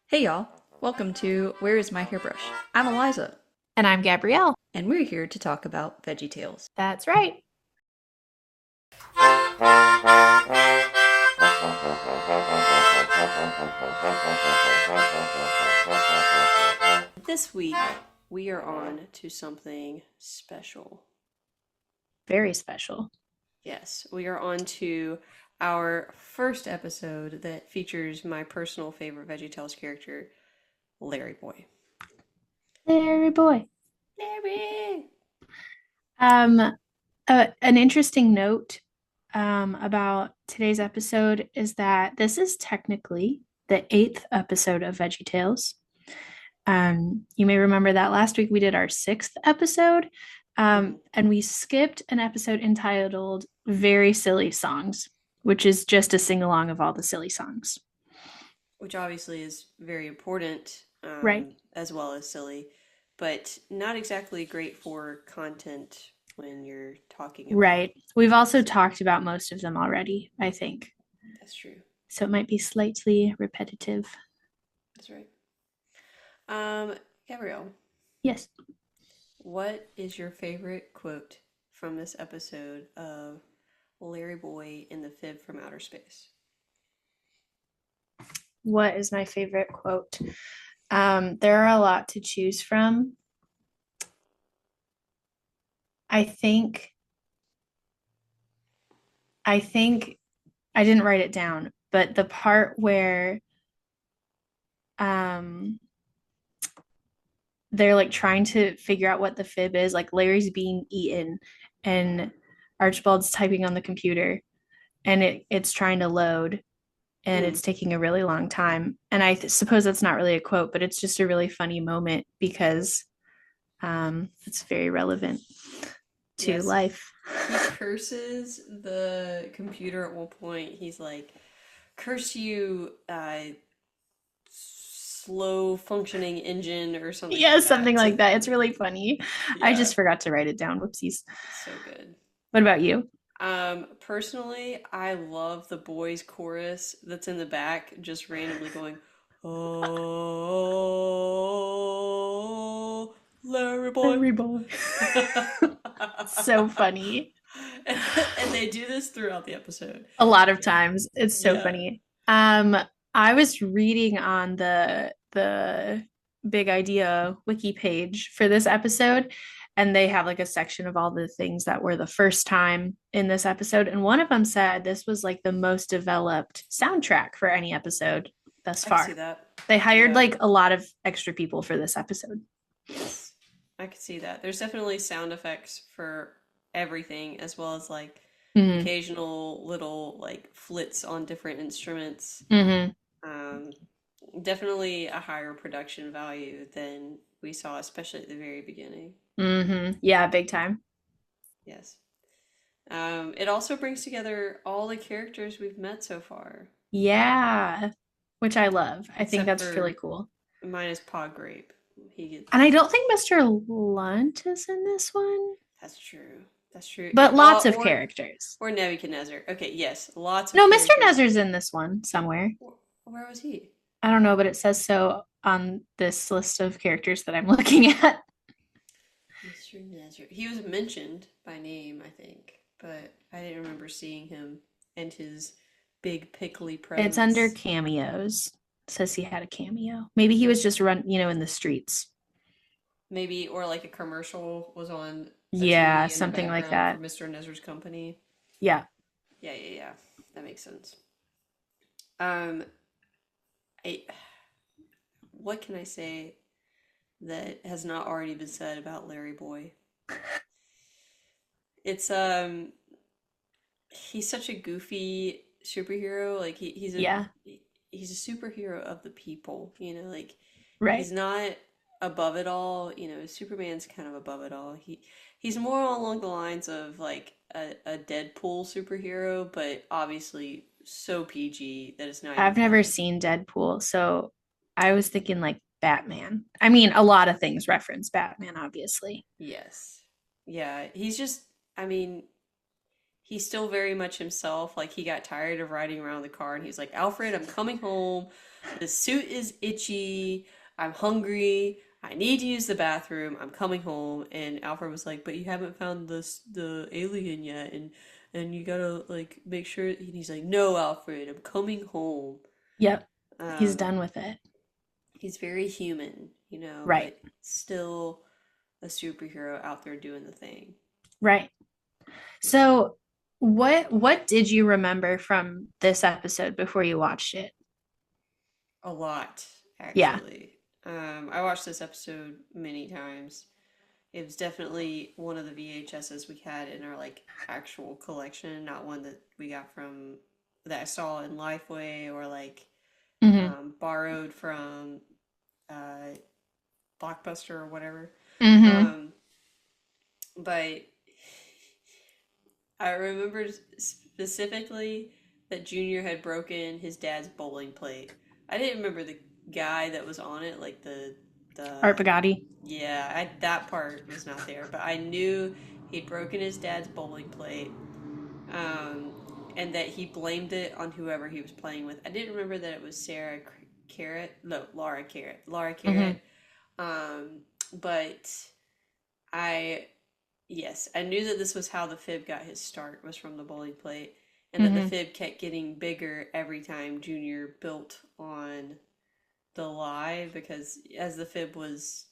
Hey y'all, welcome to Where is My Hairbrush? I'm Eliza, And I'm Gabrielle. and we're here to talk about Veggie Tales. That's right. This week, we are on to something special. Very special. Yes, we are on to our first episode that features my personal favorite VeggieTales character, Larry Boy. Larry boy. Larry! Um, an interesting note about today's episode is that this is technically the eighth episode of Veggie Tales. You may remember that last week we did our sixth episode, Mhm. and we skipped an episode entitled Very Silly Songs, which is just a sing along of all the silly songs. Which obviously is very important, Right. as well as silly, but not exactly great for content when you're talking about Right. We've also silly. talked about most of them already, I think. That's true. So it might be slightly repetitive. That's right. Um, Gabrielle, Yes. what is your favorite quote from this episode of Larry Boy in the Fib from Outer Space? What is my favorite quote? There are a lot to choose from. I think, I think I didn't write it down, but the part where um they're like trying to figure out what the fib is, like Larry's being eaten and Archibald's typing on the computer and it's trying to load and Mm, it's taking a really long time. And suppose that's not really a quote, but it's just a really funny moment because it's very relevant to yes. life. He curses the computer at one point. He's like, curse you, slow functioning engine or something Yeah, like something that. like that. It's really funny. I Yeah, just forgot to write it down. Whoopsies. so good. What about you? Personally, I love the boys' chorus that's in the back, just randomly going, "Oh, Larry boy." Larry boy. So funny. And they do this throughout the episode. A lot of times. It's so Yeah. funny. Um, I was reading on the Big Idea wiki page for this episode, and they have like a section of all the things that were the first time in this episode. And one of them said this was like the most developed soundtrack for any episode thus I can see far. that. They hired Yeah. like a lot of extra people for this episode. Yes. I can see that. There's definitely sound effects for everything, as well as like Hmm. occasional little like flits on different instruments. Hmm. Um, Definitely a higher production value than we saw, especially at the very beginning. Hmm. Yeah, big time. Yes. It also brings together all the characters we've met so far, Yeah, which I love. I think except that's really for cool. minus Pod Grape. He gets. And I don't think Mr. Lunt is in this one, That's true. That's true. but lots of characters. Or Nebuchadnezzar. Okay, yes, lots of No, Mr. characters. Nezer's in this one somewhere. Where was he? I don't know, but it says so on this list of characters that I'm looking at. Mr. Nazar. He was mentioned by name, I think, but I didn't remember seeing him and his big pickly It's under presence. cameos. It says he had a cameo. Maybe he was just in the streets. Maybe, or like a commercial was on a Yeah, TV in the something like background for that. Mr. Nezar's company. Yeah. Yeah, yeah, yeah. That makes sense. Um, I, what can I say that has not already been said about Larry Boy? It's he's such a goofy superhero. Like Yeah. he's a superhero of the people, like Right. he's not above it all. Superman's kind of above it all. He's more along the lines of like a Deadpool superhero, but obviously so PG that it's not even I've never funny. seen Deadpool, so I was thinking like Batman. I mean, a lot of things reference Batman, obviously. Yes. Yeah, he's just, I mean, he's still very much himself. Like he got tired of riding around the car and he's like, "Alfred, I'm coming home. The suit is itchy. I'm hungry. I need to use the bathroom. I'm coming home." And Alfred was like, "But you haven't found the alien yet, and you gotta like make sure." And he's like, "No, Alfred, I'm coming home." Yep. He's Um, done with it. he's very human, you know, Right. but still a superhero out there doing the thing. Right. So what did you remember from this episode before you watched it? A lot, Yeah. actually. I watched this episode many times. It was definitely one of the VHSs we had in our like actual collection, not one that we got from that I saw in Lifeway or like Mm-hmm. borrowed from uh, Blockbuster or whatever. Mm-hmm. Um, but I remember specifically that Junior had broken his dad's bowling plate. I didn't remember the guy that was on it, like Art the Bugatti. yeah, that part was not there, but I knew he'd broken his dad's bowling plate, um, and that he blamed it on whoever he was playing with. I didn't remember that it was Sarah Carrot, no, Laura Mm-hmm. Carrot. Um, but I yes, I knew that this was how the fib got his start was from the bowling plate, and that the Mm-hmm. fib kept getting bigger every time Junior built on the lie because as the fib was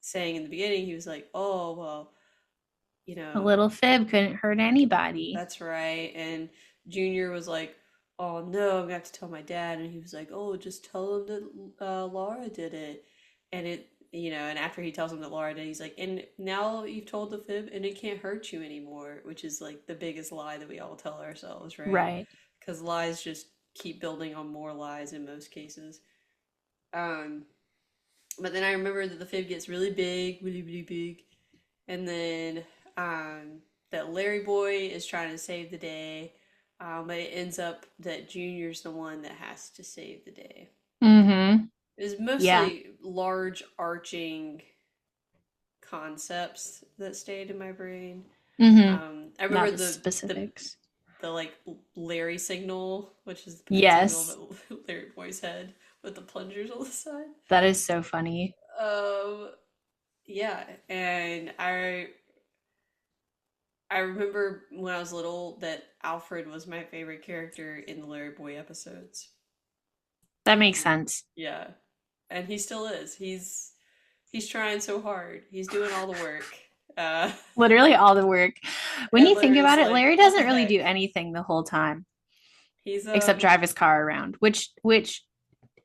saying in the beginning, he was like, "Oh, well, you A know, little fib couldn't hurt anybody. that's right." And Junior was like, "Oh no, I'm gonna have to tell my dad." And he was like, "Oh, just tell him that Laura did it." And and after he tells him that Laura did, he's like, "And now you've told the fib, and it can't hurt you anymore," which is like the biggest lie that we all tell ourselves, right? Right. Because lies just keep building on more lies in most cases. Um, but then I remember that the fib gets really big, really, really big, and then that Larry Boy is trying to save the day, but it ends up that Junior's the one that has to save the day. Mm-hmm. It's Yeah. mostly large arching concepts that stayed in my brain. Mm-hmm. I Not remember the specifics. the like Larry signal, which is the hand signal Yes. that Larry Boy's had with the plungers on the side. That is so funny. Um, yeah, and I remember when I was little that Alfred was my favorite character in the Larry Boy episodes. That makes sense. Yeah, and he still is. He's trying so hard. He's doing all the work. Uh, Literally all the work. When and you think Larry's about it, like, Larry "What the doesn't really do heck?" anything the whole time He's except drive his car around, which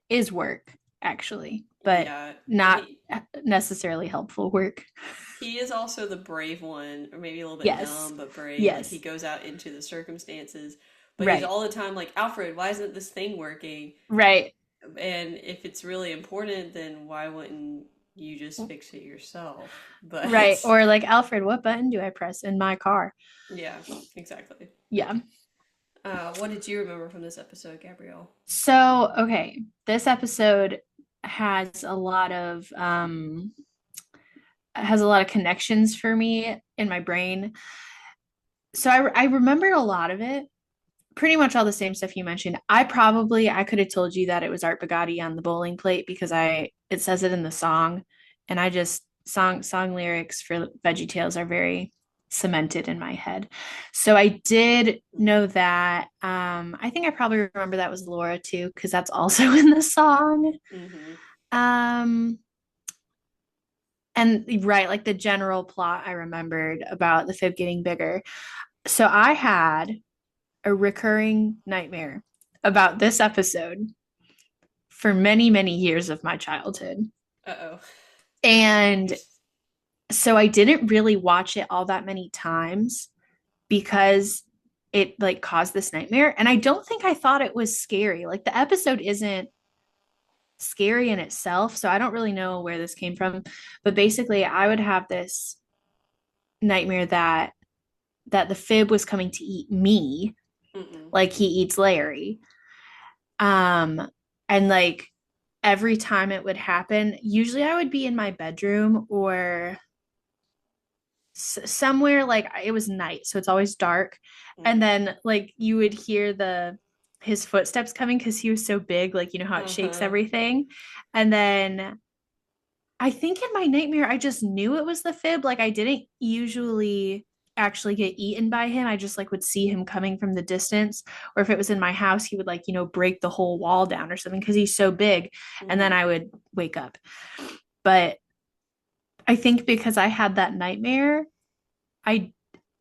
is work actually, but yeah, and not necessarily helpful work. he is also the brave one, or maybe a little bit Yes. dumb but brave. Like he Yes. goes out into the circumstances, but he's Right. all the time like, "Alfred, why isn't this thing working?" Right. And if it's really important, then why wouldn't you just fix it yourself? Right. But Or like, Alfred, what button do I press in my car? yeah, exactly. Yeah. What did you remember from this episode, Gabrielle? So, okay, this episode has a lot of connections for me in my brain. So I remembered a lot of it, pretty much all the same stuff you mentioned. I could have told you that it was Art Bugatti on the bowling plate because it says it in the song, and I just song lyrics for Veggie Tales are very cemented in my head. So I did know that. I think I probably remember that was Laura too because that's also in the song. Mm-hmm. Um, and right, like the general plot I remembered about the fib getting bigger. So I had a recurring nightmare about this episode for many, many years of my childhood. Uh-oh. And so I didn't really watch it all that many times because it like caused this nightmare. And I don't think I thought it was scary. Like the episode isn't scary in itself. So I don't really know where this came from. But basically, I would have this nightmare that the fib was coming to eat me Mm-mm. like he eats Larry. Um, and like every time it would happen, usually I would be in my bedroom or somewhere like it was night, so it's always dark. And Mm-hmm. then like you would hear his footsteps coming because he was so big, like, you know how it shakes Uh-huh. everything. And then I think in my nightmare, I just knew it was the Fib. Like, I didn't usually actually get eaten by him. I just like would see him coming from the distance. Or if it was in my house, he would like, you know, break the whole wall down or something because he's so big. And then Hmm. I would wake up. But I think because I had that nightmare, I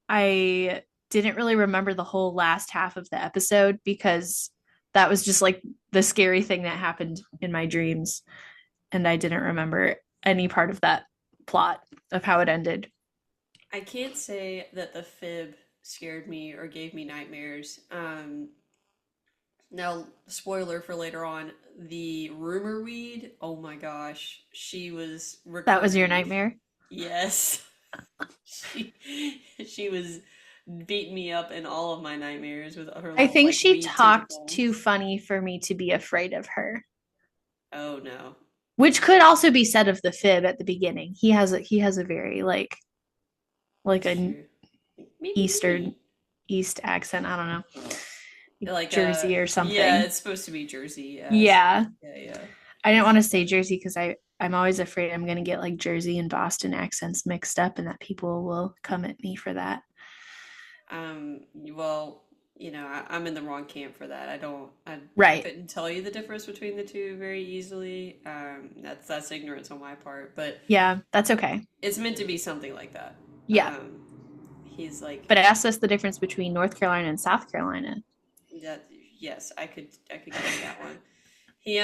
I didn't really remember the whole last half of the episode because that was just like the scary thing that happened in my dreams. And I didn't remember any part of that plot of how it ended. I can't say that the Fib scared me or gave me nightmares. Now, spoiler for later on, the rumor weed, oh my gosh, she was That was your recurring. nightmare. Yes. She she was beating me up in all of my nightmares with her I little think like she weed talked tentacles. too funny for me to be afraid of her, Oh no. which could also be said of the Fib at the beginning. He has a very like That's a true. Me me me eastern me. east accent. I don't know, like Like Jersey or yeah, something. it's supposed to be Jersey, yes. Yeah, Yeah, yeah. I didn't want to say Jersey because I'm always afraid I'm gonna get like Jersey and Boston accents mixed up, and that people will come at me for that. Well, I'm in the wrong camp for that. I Right. couldn't tell you the difference between the two very easily. That's ignorance on my part, but Yeah, that's okay. it's meant to be something like that. Yeah. Um, he's like But it asks us the difference between North Carolina and South Carolina. that. Yes, I could give you that one. He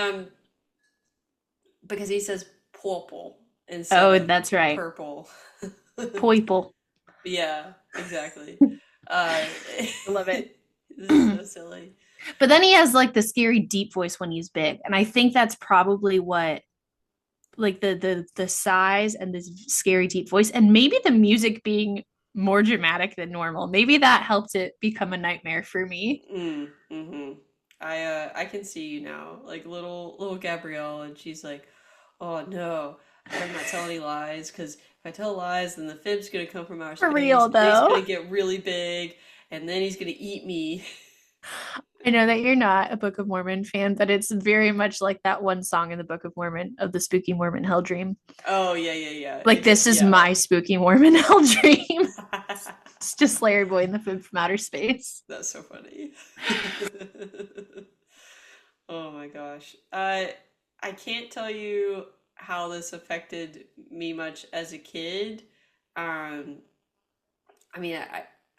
because he says purple instead Oh, of that's right. purple. Poiple. Yeah, exactly. Uh, I love it. this is so silly. But then he has like the scary deep voice when he's big. And I think that's probably what like the size and this scary deep voice and maybe the music being more dramatic than normal. Maybe that helped it become a nightmare for me. Mm-hmm. I can see you now, like little Gabrielle, and she's like, "Oh no, I better not tell any lies, because if I tell lies, then the Fib's gonna come from outer For space, real and then he's gonna though. get really big, and then he's gonna eat me." I know that you're not a Book of Mormon fan, but it's very much like that one song in the Book of Mormon of the Spooky Mormon Hell Dream. Oh yeah, yeah, yeah. Like this is Yeah. my Spooky Mormon Hell Dream. It's just Larry Boy and the Fib from Outer Space. That's so funny. Oh my gosh. I can't tell you how this affected me much as a kid. Um, I mean,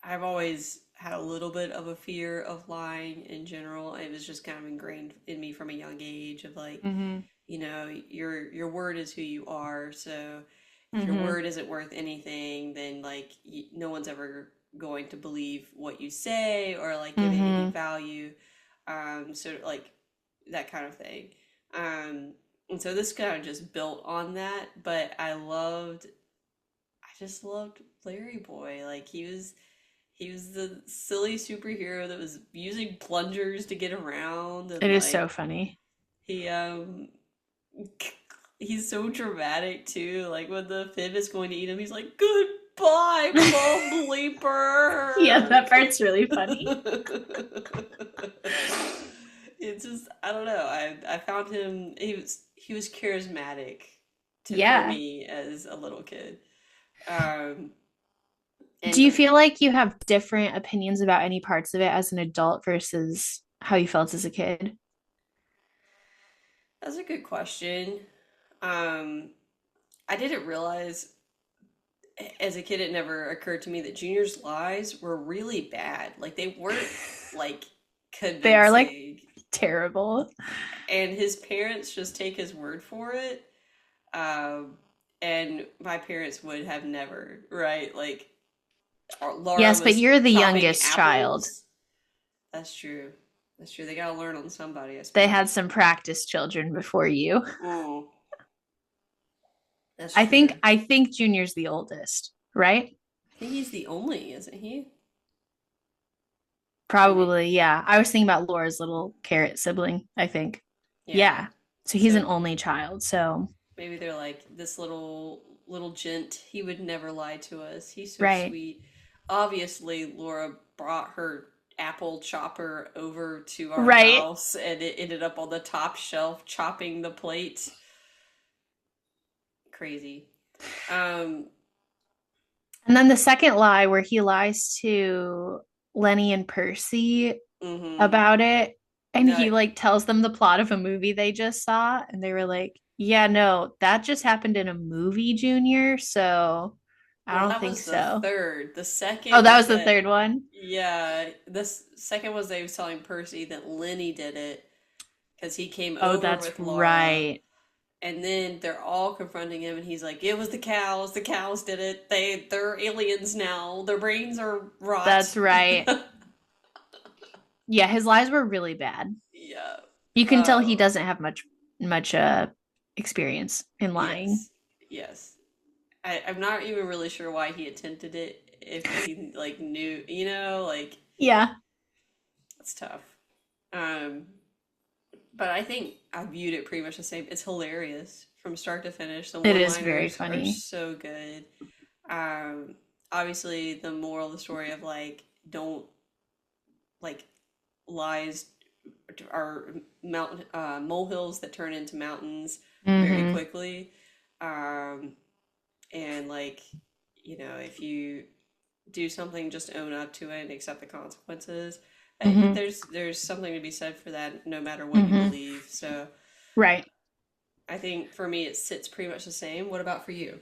I've always had a little bit of a fear of lying in general. It was just kind of ingrained in me from a young age of like, Mm-hmm. your word is who you are. So if your Mm-hmm. word isn't worth anything, then like no one's ever going to believe what you say or like give it any Mm-hmm. value. So like that kind of thing. And so this kind of just built on that, but I just loved Larry Boy. Like he was the silly superhero that was using plungers to get around, and It is like so funny. he he's so dramatic too. Like when the Fib is going to eat him, he's like, "Goodbye, Mom Yeah, Bleeper." that part's really funny. It's just I don't know. I found him he was charismatic to for Yeah. me as a little kid. Um Do and you feel like you have different opinions about any parts of it as an adult versus how you felt as a kid? that's a good question. Um I didn't realize as a kid it never occurred to me that Junior's lies were really bad. Like they weren't like They are like convincing, terrible. and his parents just take his word for it. Um and my parents would have never, right? Like Laura Yes, but was you're the chopping youngest child. apples. That's true. That's true. They gotta learn on somebody, I They had suppose. some practice children before you. Mm, that's I true. think I think Junior's the oldest, right? I think he's the only, isn't he? Probably, yeah. I was thinking about Laura's little carrot sibling, I think. Yeah. Yeah. So he's an So only child. So, maybe they're like this little gent. He would never lie to us. He's so right. sweet. Obviously, Laura brought her apple chopper over to our Right. house and it ended up on the top shelf chopping the plate. Crazy. Um, And then the second lie where he lies to Lenny and Percy mm-hmm. about it, and No, he like tells them the plot of a movie they just saw, and they were like, "Yeah, no, that just happened in a movie, Junior, so I well, don't that think was the so." third. The Oh, second that was was the that, third one. yeah, this second was they was telling Percy that Lenny did it because he came Oh, over that's with Laura. right. And then they're all confronting him, and he's like, "It was the cows. The cows did it. They're aliens now. Their brains are rot." That's right. Yeah, his lies were really bad. Yeah. You can tell he Oh, doesn't have much experience in lying. yes, yes. I'm not even really sure why he attempted it. If he like knew, like Yeah, it's tough. Um, but I think I viewed it pretty much the same. It's hilarious from start to finish. The it is very one-liners are funny. so good. Um, Obviously, the moral of the story of like don't like lies are mountain molehills that turn into mountains very Hmm. quickly. Um, and like if you do something, just own up to it and accept the consequences. Hmm. There's something to be said for that, no matter what you Hmm. believe. So Right. I think for me, it sits pretty much the same. What about for you?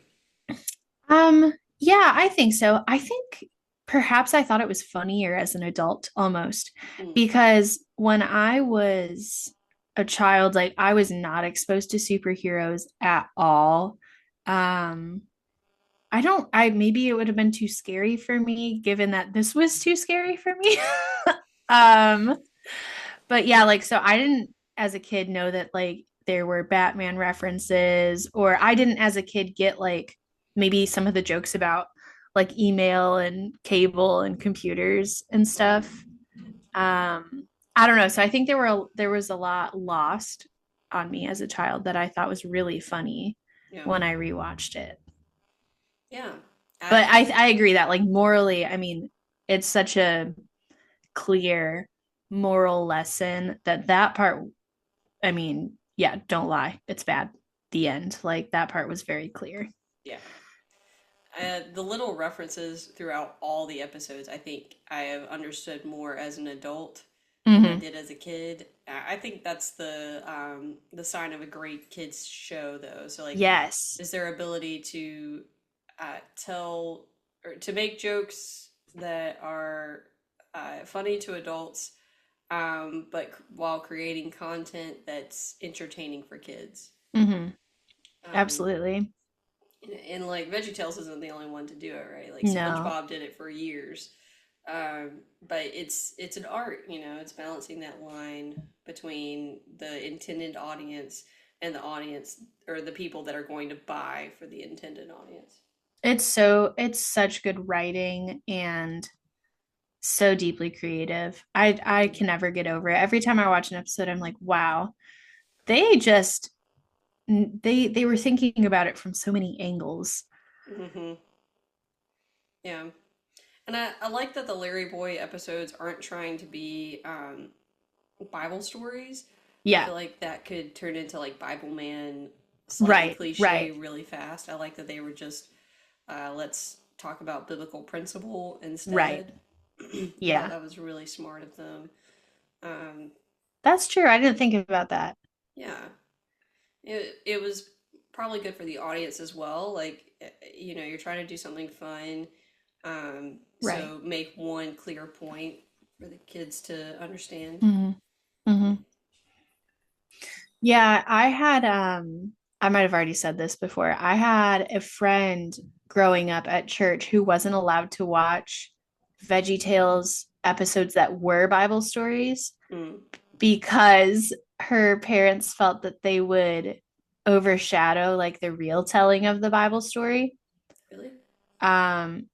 Yeah, I think so. I think perhaps I thought it was funnier as an adult almost Mm, because when I was a child, like I was not exposed to superheroes at all. Um, I maybe it would have been too scary for me given that this was too scary for me. Um, but yeah, like so I didn't as a kid know that like there were Batman references, or I didn't as a kid get like maybe some of the jokes about like email and cable and computers and stuff. I don't know. So I think there was a lot lost on me as a child that I thought was really funny yeah, when I rewatched it. yeah. But I I agree that like morally, I mean, it's such a clear moral lesson that that part, I mean, yeah, don't lie. It's bad. The end. Like that part was very clear. Yeah. The little references throughout all the episodes, I think I have understood more as an adult than I Hmm. did as a kid. I think that's the sign of a great kids show, though. So like, Yes. is their ability to tell or to make jokes that are funny to adults, but while creating content that's entertaining for kids. Hmm. Um, Absolutely. and like VeggieTales isn't the only one to do it, right? Like No. SpongeBob did it for years. But it's an art, it's balancing that line between the intended audience and the audience or the people that are going to buy for the intended audience. It's such good writing and so deeply creative. I can never get over it. Every time I watch an episode, I'm like, wow, they just they were thinking about it from so many angles. Hmm. Yeah. And I like that the Larry Boy episodes aren't trying to be Bible stories. I Yeah. feel like that could turn into like Bible Man, slightly Right. cliche, Right. really fast. I like that they were just let's talk about biblical principle Right. instead. I thought Yeah. that was really smart of them. Um, That's true. I didn't think about that. yeah, it was probably good for the audience as well. Like, you're trying to do something fun, Right. so make one clear point for the kids to understand. Hmm. Hmm. Yeah, I might have already said this before. I had a friend growing up at church who wasn't allowed to watch Veggie Tales episodes that were Bible stories Mm, because her parents felt that they would overshadow like the real telling of the Bible story. really?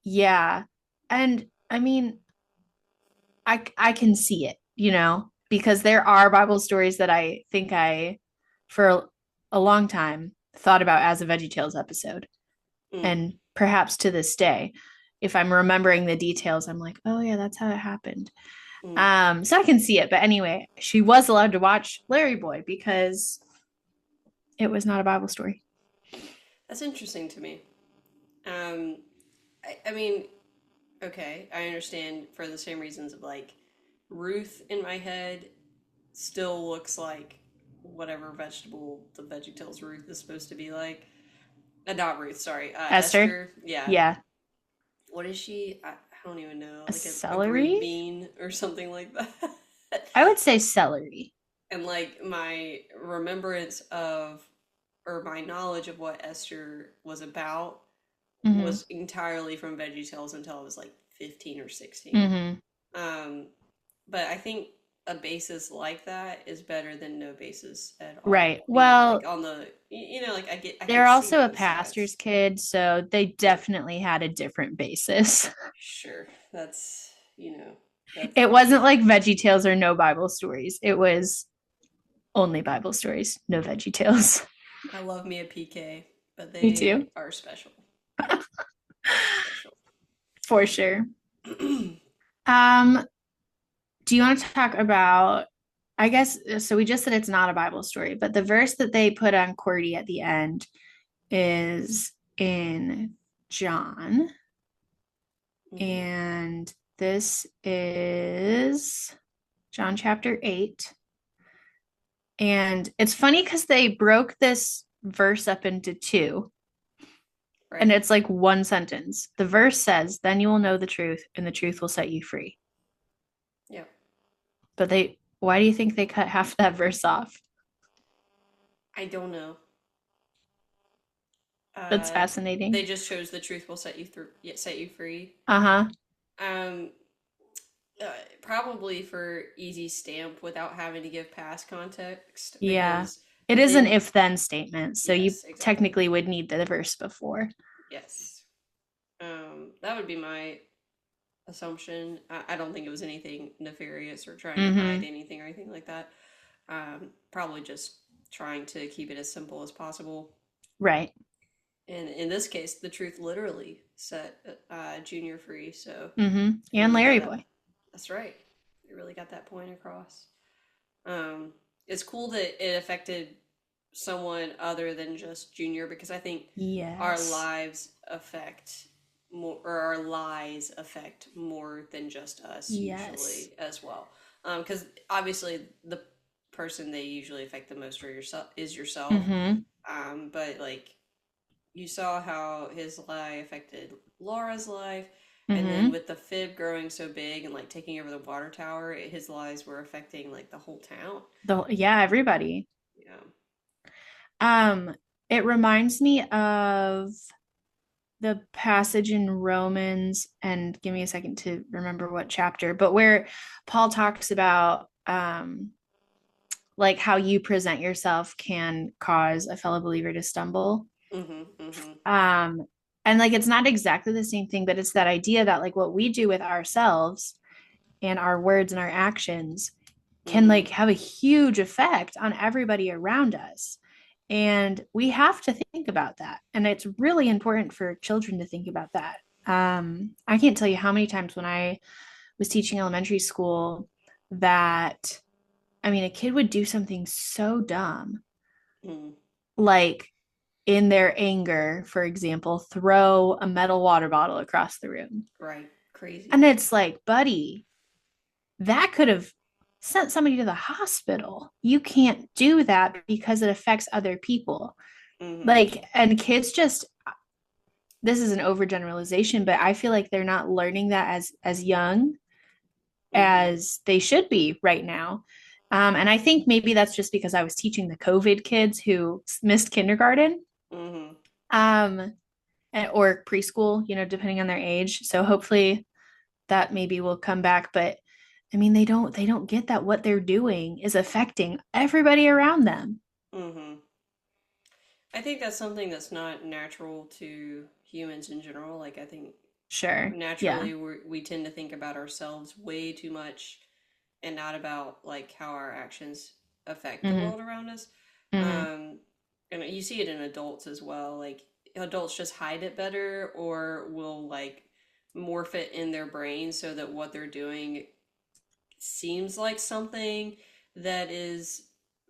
Yeah. And I mean, I can see it, because there are Bible stories that I think I for a long time thought about as a VeggieTales episode. Mm, And perhaps to this day, if I'm remembering the details, I'm like, oh yeah, that's how it happened. Mm. So I can see it. But anyway, she was allowed to watch Larry Boy because it was not a Bible story. That's interesting to me. Um, I mean, okay, I understand for the same reasons of like Ruth in my head still looks like whatever vegetable the VeggieTales Ruth is supposed to be like. Not Ruth, sorry. Esther. Esther. Yeah. Yeah. What is she? I don't even know. A Like a green celery? bean or something like that. I would say celery. And like my remembrance of, or my knowledge of what Esther was about Mm-hmm. was entirely from VeggieTales until I was like 15 or 16. Mm-hmm. Um, but I think a basis like that is better than no basis at Right. all. You know, like Well, on the, like I can they're see also a both pastor's sides. kid, so they Yeah, definitely had a different basis. sure. That's, that's, It wasn't like Veggie Tales or no Bible stories. It was only Bible stories, no Veggie Tales. I love me a PK, but Me they too. are special. Special. For sure. Um, do you want to talk about, I guess, so we just said it's not a Bible story, but the verse that they put on QWERTY at the end is in John. Mhm. And this is John chapter 8. And it's funny because they broke this verse up into two, and Right. it's like one sentence. The verse says, "Then you will know the truth, and the truth will set you free." Yeah. But why do you think they cut half that verse off? I don't know. That's Uh, they fascinating. just chose the truth will set you through, set you free. Uh-huh. Um, Probably for easy stamp without having to give past context Yeah. because It is an then if then statement, so you yes, exactly. technically would need the verse before. Yes. That would be my assumption. I don't think it was anything nefarious or trying to hide Mm-hmm. anything or anything like that. Probably just trying to keep it as simple as possible. Right. And in this case, the truth literally set Junior free. So Mm-hmm. they And really got Larry that. Boy. That's right. They really got that point across. Um, it's cool that it affected someone other than just Junior because I think our Yes. lives affect more, or our lies affect more than just us Yes. usually as well. Because obviously the person they usually affect the most are yourself is yourself. Mm-hmm. But like you saw how his lie affected Laura's life, and then Mm-hmm. with the fib growing so big and like taking over the water tower, his lies were affecting like the whole town. Yeah, everybody. Yeah. Um, it reminds me of the passage in Romans, and give me a second to remember what chapter, but where Paul talks about like how you present yourself can cause a fellow believer to stumble. Mm-hmm. Mm-hmm. Um, and like it's not exactly the same thing, but it's that idea that like what we do with ourselves and our words and our actions can Mm-hmm. like have a huge effect on everybody around us. And we have to think about that. And it's really important for children to think about that. I can't tell you how many times when I was teaching elementary school that, I mean, a kid would do something so dumb, Mm-hmm. like in their anger, for example, throw a metal water bottle across the room. Right. Crazy. And it's like, buddy, that could have sent somebody to the hospital. You can't do that because it affects other people. Mm-hmm. Like, and kids just, this is an overgeneralization, but I feel like they're not learning that as young Mm-hmm. as they should be right now. And I think maybe that's just because I was teaching the COVID kids who missed kindergarten, Mm-hmm. um, or preschool, depending on their age. So hopefully that maybe will come back. But I mean, they don't get that what they're doing is affecting everybody around them. Mm-hmm. I think that's something that's not natural to humans in general. Like I think Sure. Yeah. naturally we tend to think about ourselves way too much and not about like how our actions affect the Mm-hmm. world around us. Mm-hmm. Um, and you see it in adults as well. Like adults just hide it better or will like morph it in their brain so that what they're doing seems like something that is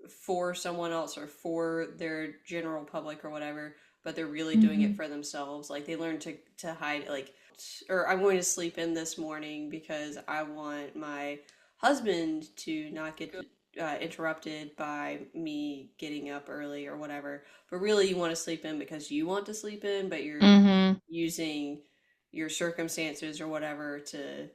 for someone else or for their general public or whatever, but they're really doing it Hmm. for themselves. Like they learn to hide, like, or I'm going to sleep in this morning because I want my husband to not get interrupted by me getting up early or whatever. But really, you want to sleep in because you want to sleep in, but you're Hmm. using your circumstances or whatever to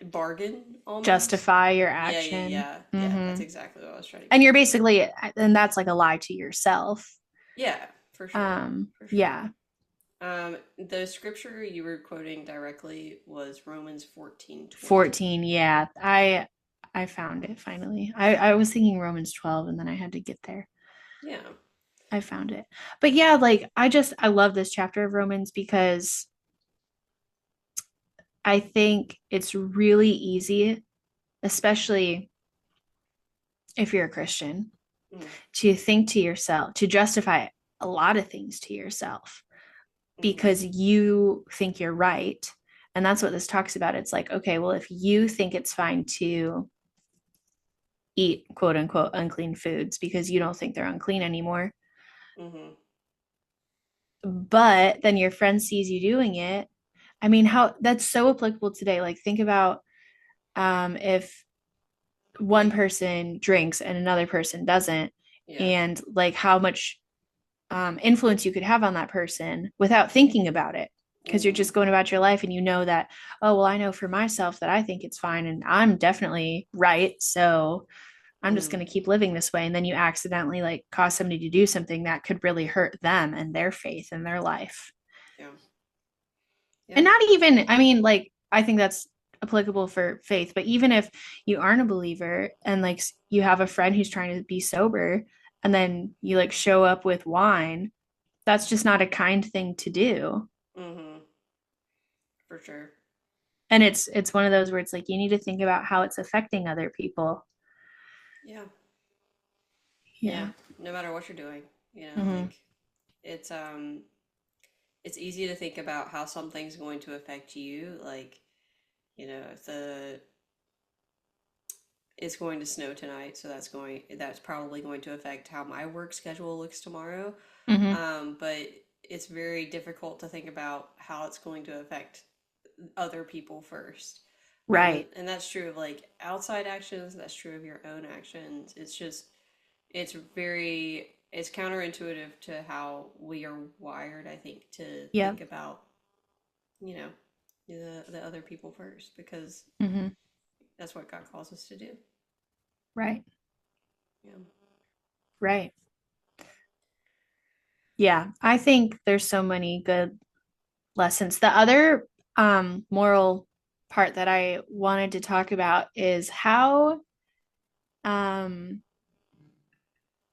bargain almost. Justify your Yeah, action. yeah. That's Hmm. exactly what I was trying to And get you're at. basically, and that's like a lie to yourself. Yeah, for sure. For sure. Yeah. The scripture you were quoting directly was Romans 14:20. 14. Yeah. I found it finally. I was thinking Romans 12 and then I had to get there. Yeah. I found it. But yeah, like I love this chapter of Romans because I think it's really easy, especially if you're a Christian, Mm, to think to yourself, to justify a lot of things to yourself mm-hmm. because you think you're right. And that's what this talks about. It's like, okay, well, if you think it's fine to eat quote unquote unclean foods because you don't think they're unclean anymore, Mm-hmm. but then your friend sees you doing it. I mean, how that's so applicable today. Like, think about if one person drinks and another person doesn't, Yeah. and like how much influence you could have on that person without thinking about it because you're Mm-hmm. just going about your life and you know that, oh well, I know for myself that I think it's fine and I'm definitely right, so I'm just Mm-hmm. going to keep living this way. And then you accidentally like cause somebody to do something that could really hurt them and their faith and their life. Yeah. And Yeah. not even, I mean, like, I think that's applicable for faith, but even if you aren't a believer and like you have a friend who's trying to be sober and then you like show up with wine, that's just not a kind thing to do. Mm-hmm. For sure. And it's one of those where it's like you need to think about how it's affecting other people. Yeah. Yeah. Yeah. No matter what you're doing, you know, Mm-hmm. like it's it's easy to think about how something's going to affect you. Like, you know, if the it's going to snow tonight, so that's probably going to affect how my work schedule looks tomorrow. Mm-hmm. But it's very difficult to think about how it's going to affect other people first. Right. And that's true of like outside actions, that's true of your own actions. It's counterintuitive to how we are wired, I think, to Yep. think about, you know, the other people first because Mm-hmm. that's what God calls us to do. Right. Yeah. Right. Yeah. I think there's so many good lessons. The other moral part that I wanted to talk about is how um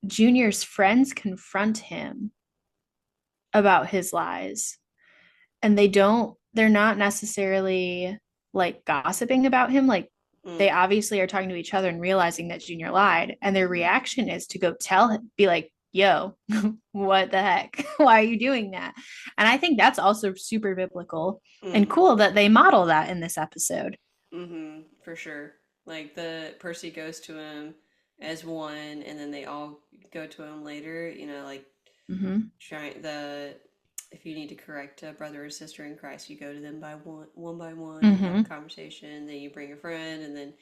Junior's friends confront him about his lies. And they're not necessarily like gossiping about him. Like they Mm, obviously are talking to each other and realizing that Junior lied. And their reaction is to go tell him, be like, yo, what the heck? Why are you doing that? And I think that's also super biblical and mm, cool that they model that in this episode. mm-hmm, for sure. Like the Percy goes to him as one, and then they all go to him later. You know, like Mm-hmm. trying the if you need to correct a brother or sister in Christ, you go to them one by one, and have a Mm-hmm. conversation. Then you bring a friend, and then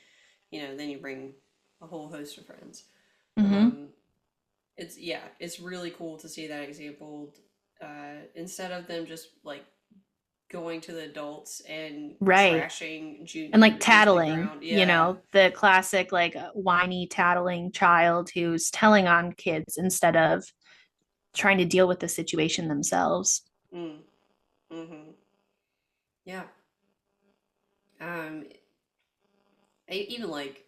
then you bring a whole host of friends. Mm-hmm. Um, it's really cool to see that example. Instead of them just like going to the adults and Right. trashing And like Junior into the tattling, ground. Yeah. the classic like whiny tattling child who's telling on kids instead of trying to deal with the situation themselves. Mm, mm-hmm. Yeah. Um, even like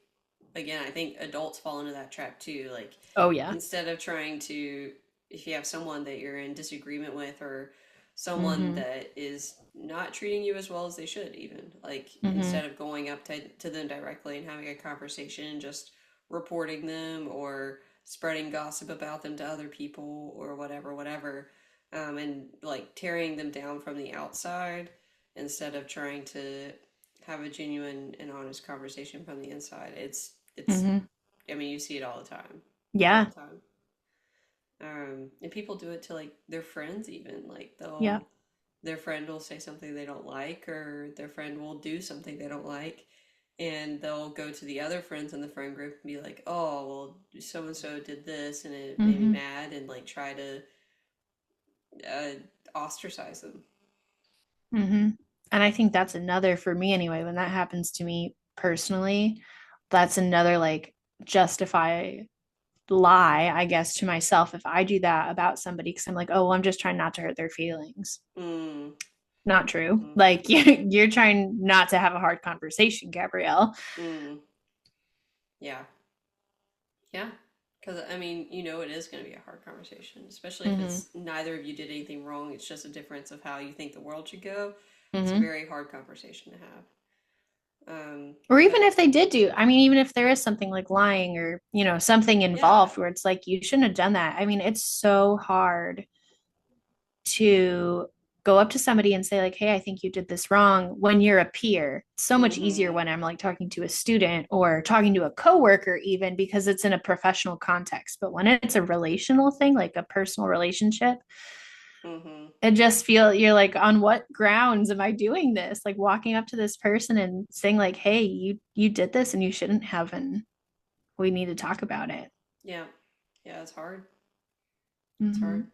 again, I think adults fall into that trap too. Like Oh yeah. instead of trying to, if you have someone that you're in disagreement with or someone Mm-hmm. that is not treating you as well as they should, even like Mm-hmm. instead of going up to them directly and having a conversation and just reporting them or spreading gossip about them to other people or whatever, and like tearing them down from the outside instead of trying to have a genuine and honest conversation from the inside. It's Hmm. I mean, you see it all the time. All Yeah. the time. And people do it to like their friends even. Like Yeah. their friend will say something they don't like, or their friend will do something they don't like, and they'll go to the other friends in the friend group and be like, "Oh, well, so and so did this, and it made me Hmm. mad," and like try to uh, ostracize them. Hmm. And I think that's another, for me anyway, when that happens to me personally, that's another like justify lie, I guess, to myself if I do that about somebody because I'm like, oh, well, I'm just trying not to hurt their feelings. Mm, Not true. mm, Like you're trying not to have a hard conversation, Gabrielle. mm. Yeah, yeah. Because I mean, it is going to be a hard conversation, especially if Hmm. it's neither of you did anything wrong. It's just a difference of how you think the world should go. It's a Hmm. very hard conversation to have. Or even But if they did do, I mean, even if there is something like lying or, something yeah. involved where it's like, you shouldn't have done that. I mean, it's so hard to go up to somebody and say, like, hey, I think you did this wrong when you're a peer. It's so much easier Mm-hmm. when I'm like talking to a student or talking to a coworker, even because it's in a professional context. But when it's a relational thing, like a personal relationship, Mm-hmm. it just feel you're like, on what grounds am I doing this? Like walking up to this person and saying, like, hey, you did this and you shouldn't have, and we need to talk about it. Yeah. Yeah, it's hard. It's hard Hmm.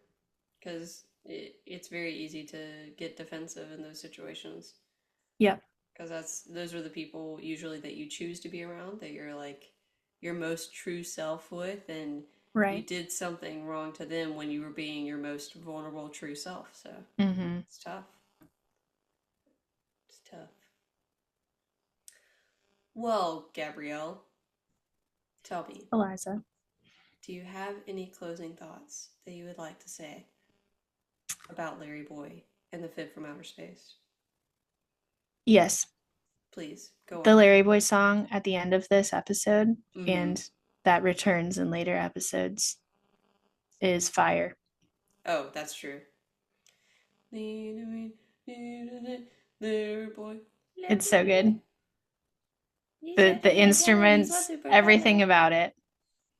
because it's very easy to get defensive in those situations Yep. because those are the people usually that you choose to be around, that you're like your most true self with, and you Right. did something wrong to them when you were being your most vulnerable true self. So Hmm. it's tough. It's tough. Well, Gabrielle, tell me, Eliza. do you have any closing thoughts that you would like to say about Larry Boy and the Fib from Outer Space? Yes. Please go The on. Larry Boy song at the end of this episode Mm-hmm. and that returns in later episodes is fire. Oh, that's true. Larry boy, It's Larry so boy. good. He's The everything yellow. He's a instruments, super everything fella. about it.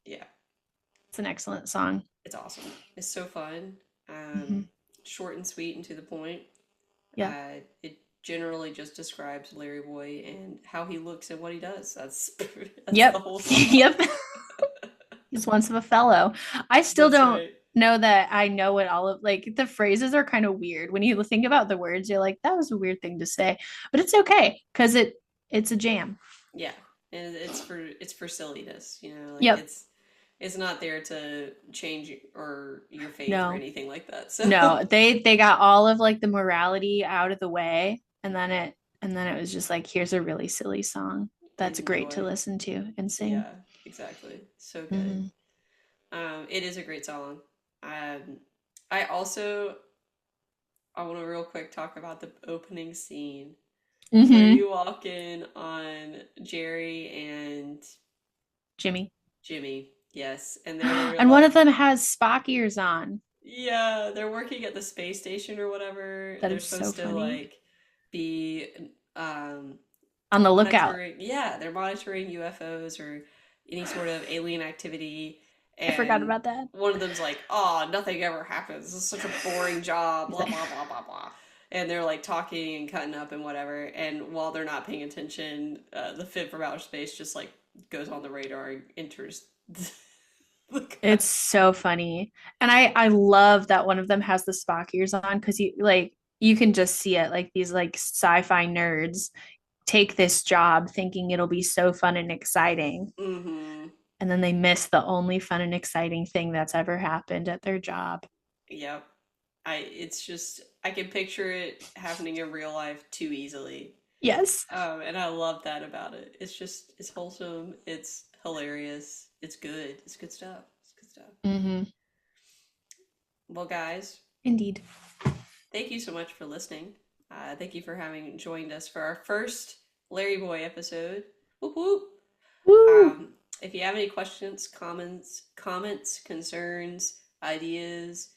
Yeah, It's an excellent song. it's awesome. It's so fun. Hmm. Short and sweet and to the point. Yep. It generally just describes Larry Boy and how he looks and what he does. That's that's the Yep. whole song. Yep. He's once of a fellow. I still That's don't right. know that I know what all of, like, the phrases are kind of weird. When you think about the words, you're like, that was a weird thing to say. But it's okay because it's a jam. Yeah, and it's for silliness. Like Yep. it's not there to change or your faith or No. anything like that. So No, they got all of like the morality out of the way, and then it was just like, here's a really silly song that's great to enjoy. listen to and sing. Yeah, exactly. So good. Hmm. It is a great song. Um, I also I want to real quick talk about the opening scene where Hmm. you walk in on Jerry and Jimmy. Jimmy. Yes, and they're And one like, of them has Spock ears on. yeah, they're working at the space station or whatever. That They're is so supposed to funny. like be On the lookout. monitoring, yeah, they're monitoring UFOs or any sort of alien activity. I forgot And about that. one of them's like, oh, nothing ever happens. This is such a boring job, He's blah, like, blah, blah, blah, blah. And they're like talking and cutting up and whatever. And while they're not paying attention, the Fib from outer space just like goes on the radar and enters the it's so funny. And I love that one of them has the Spock ears on because you can just see it, like these like sci-fi nerds take this job thinking it'll be so fun and exciting. Mm-hmm. And then they miss the only fun and exciting thing that's ever happened at their job. Yep. It's just, I can picture it happening in real life too easily. Yes. And I love that about it. It's wholesome. It's hilarious. It's good. It's good stuff. It's good stuff. Hmm. Well, guys, Indeed. thank you so much for listening. Thank you for having joined us for our first Larry Boy episode. Whoop whoop. Woo. If you have any questions, comments, concerns, ideas,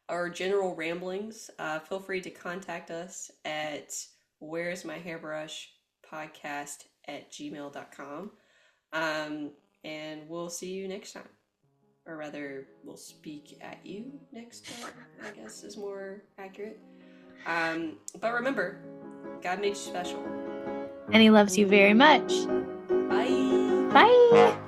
or general ramblings, feel free to contact us at where's my hairbrush podcast@gmail.com. And we'll see you next time. Or rather, we'll speak at you next time, I guess is more accurate. But remember, God made you special. And he loves you very much. Bye. Bye.